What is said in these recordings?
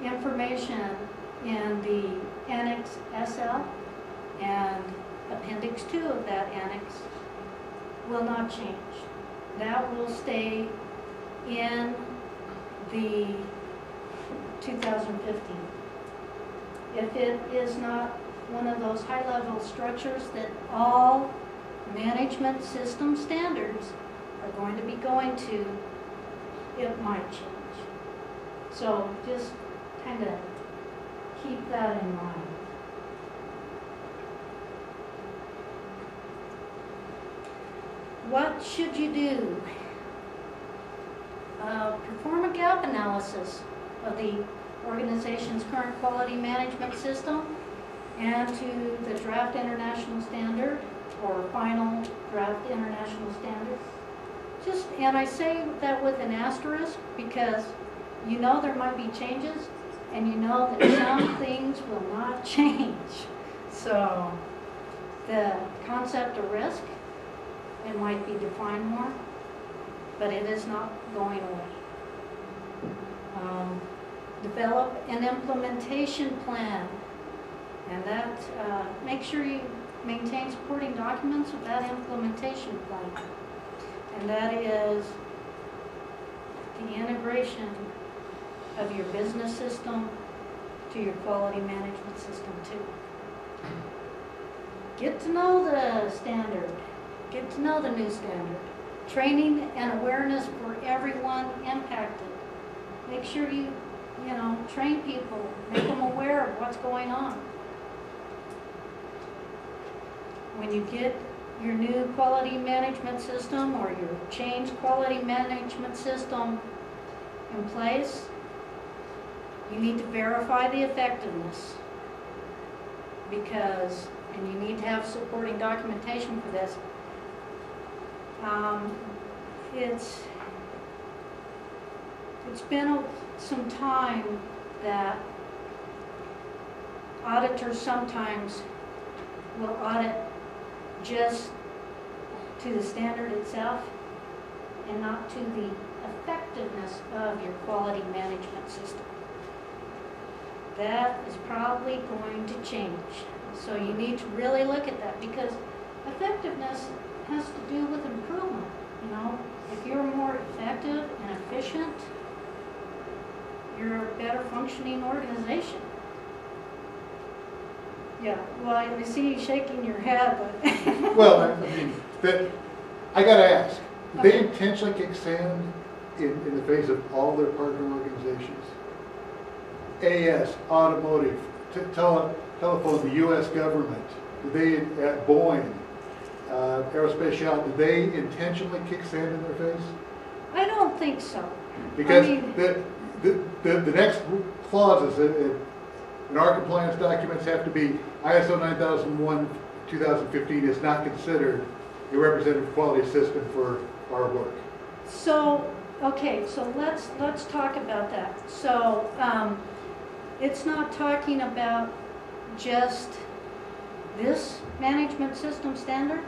information in the Annex SL and Appendix 2 of that annex will not change. That will stay in the 2015. If it is not one of those high-level structures that all management system standards are going to be going to, it might change. So just kind of keep that in mind. What should you do? Perform a gap analysis of the organization's current quality management system and to the draft international standard or final draft international standard. And I say that with an asterisk because you know there might be changes and you know that some things will not change. So the concept of risk, it might be defined more, but it is not going away. Develop an implementation plan, and that make sure you maintain supporting documents of that implementation plan, and that is the integration of your business system to your quality management system too. Get to know the standard. Get to know the new standard. Training and awareness for everyone impacted. Make sure you train people, make them aware of what's going on. When you get your new quality management system or your changed quality management system in place, you need to verify the effectiveness and you need to have supporting documentation for this. It's been some time that auditors sometimes will audit just to the standard itself and not to the effectiveness of your quality management system. That is probably going to change. So you need to really look at that because effectiveness has to do with improvement. If you're more effective and efficient, you're a better functioning organization. Yeah, well, I see you shaking your head, but... Well, I got to ask, do they intentionally kick sand in the face of all their partner organizations? AS, automotive, telephone, the U.S. government, at Boeing, aerospace shop, did they intentionally kick sand in their face? I don't think so. Because the next clauses in our compliance documents have to be ISO 9001 2015 is not considered a representative quality system for our work. So, okay, so let's talk about that. So, it's not talking about just this management system standard.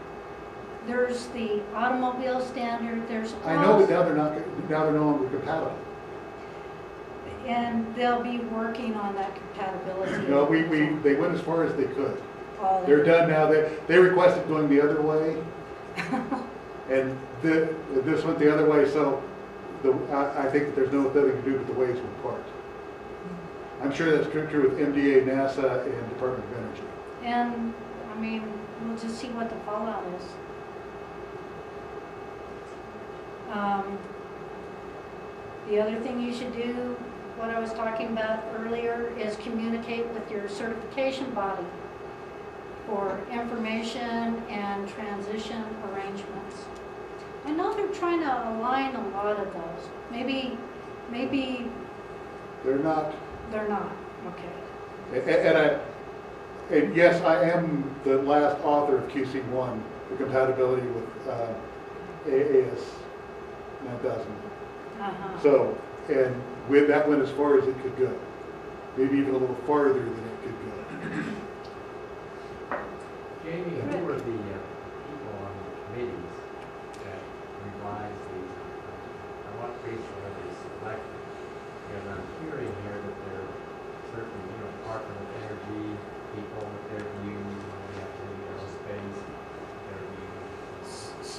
There's the automobile standard. There's I know, but now they're no longer compatible. And they'll be working on that compatibility. No, they went as far as they could. They're done now. They requested going the other way, and this went the other way. So I think that there's nothing to do with the ways we're part. I'm sure that's true with MDA, NASA, and Department of Energy. And we'll just see what the fallout is. The other thing you should do, what I was talking about earlier, is communicate with your certification body for information and transition arrangements. I know they're trying to align a lot of those. Maybe they're not. They're not. Okay. And yes, I am the last author of QC1, the compatibility with AS 9000. So, and with that went as far as it could go. Maybe even a little farther than it could go. Jamie, who were the people on the committees that revised these? On what basis are they selected? Because I'm hearing here that they're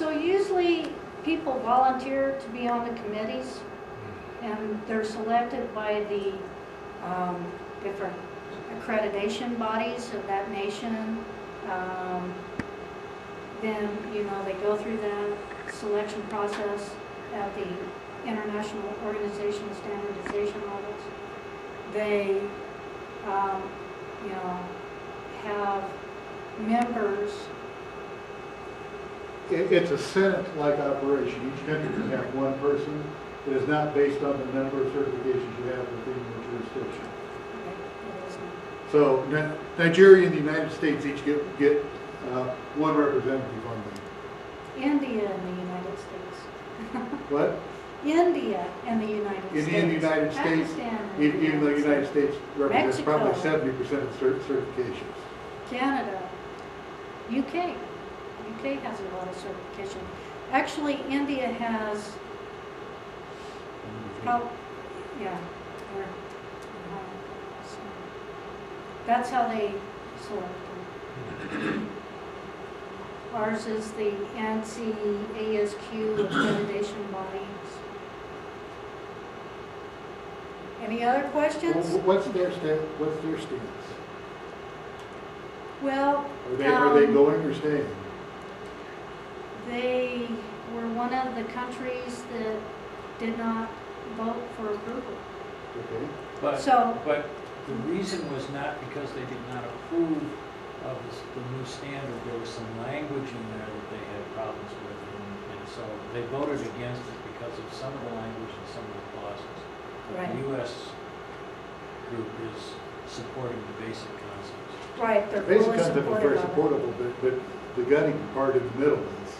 So usually people volunteer to be on the committees, and they're selected by the different accreditation bodies of that nation. Then, you know, they go through that selection process at the International Organization of Standardization Audits. They, you know, have members. It's a Senate-like operation. Each country can have one person. It is not based on the number of certifications you have within your jurisdiction. So Nigeria and the United States each get one representative on them. India and the United States. What? India and the United States. India and the United States, Pakistan and the even though the United States represents Mexico. probably 70% of certifications. Canada, UK. UK has a lot of certification. Actually, India has, yeah. So that's how they select them. Ours is the ANSI ASQ accreditation bodies. Any other questions? What's their stance? Well, Are they going or staying? they were one of the countries that did not vote for approval. Okay. But the reason was not because they did not approve of the new standard. There was some language in there that they had problems with, and so they voted against it because of some of the language and some of the clauses. But Right. the U.S. group is supporting the basic concepts. Right, they're Basic fully concept is supportive very of it. supportable, but the gutting part in the middle is.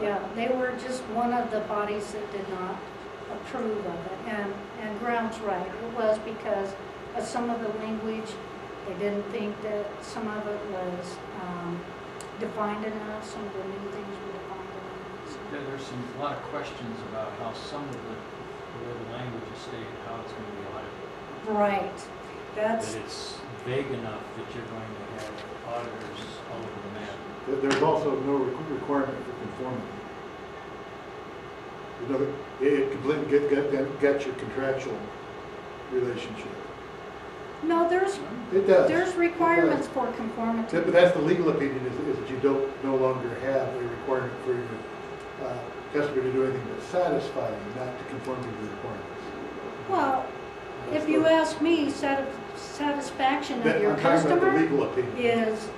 Yeah, they were just one of the bodies that did not approve of it, and Ground's right. It was because of some of the language. They didn't think that some of it was defined enough, some of the new things were defined enough. So. There's a lot of questions about how some of the way the language is stated, how it's going to be audited. Right, That that's, it's vague enough that you're going to have auditors all over the map. There's also no requirement for conformity. You know, it completely gets your contractual relationship. no, there's It does. There's requirements for conformity. But that's the legal opinion, is that you don't no longer have a requirement for your customer to do anything but satisfy you, not to conform to the requirements. Well, if you ask me, satisfaction of your I'm talking about the customer legal opinion. is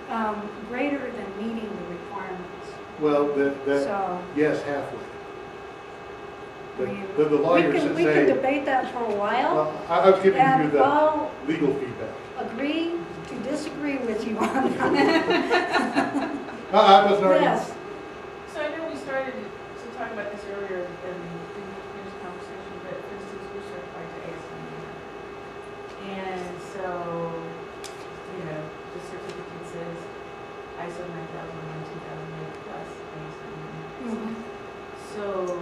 greater than meeting the requirements. Well, So, yes, halfway. I mean, The lawyers that we can say, debate that for a while, well, I was giving you and the I'll legal feedback. agree to disagree with you on that. I wasn't arguing. Yes, So I know we started to talk about this earlier in the previous conversation, but for instance, we're certified to ASQ. And so, you know, the certificate says ISO 9001, 2008 plus ASQ. Mhm. So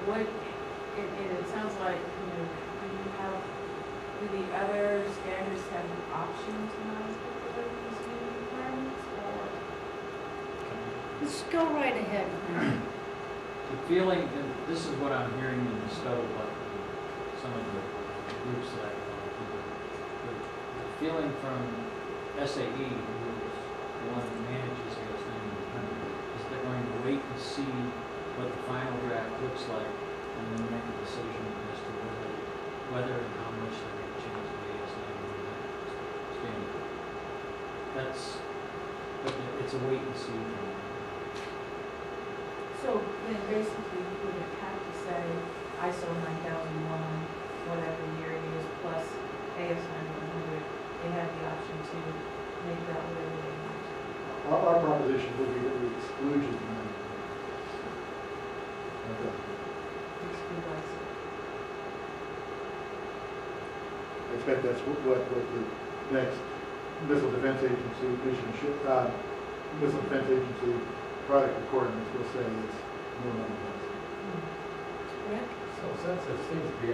what, and it sounds like, you know, do the other standards have an option to not incorporate these new requirements, or? let's go right ahead. The feeling, and this is what I'm hearing in the scuttlebutt, some of the groups that I belong to, the feeling from SAE, who is the one that manages AS 9100, is they're going to wait and see what the final draft looks like, and then make a decision as to whether and how much they're going to change the AS 9100 standard. But it's a wait and see. So then basically you would have to say ISO 9001, whatever year it is, plus AS 9100, they have the option to make that whatever they want. Our proposition would be that we exclude you from that. Okay. Exclude ISO. I expect that's what the next Missile Defense Agency Missile Defense Agency product requirements will say it's no longer. Rick? So since it seems to be a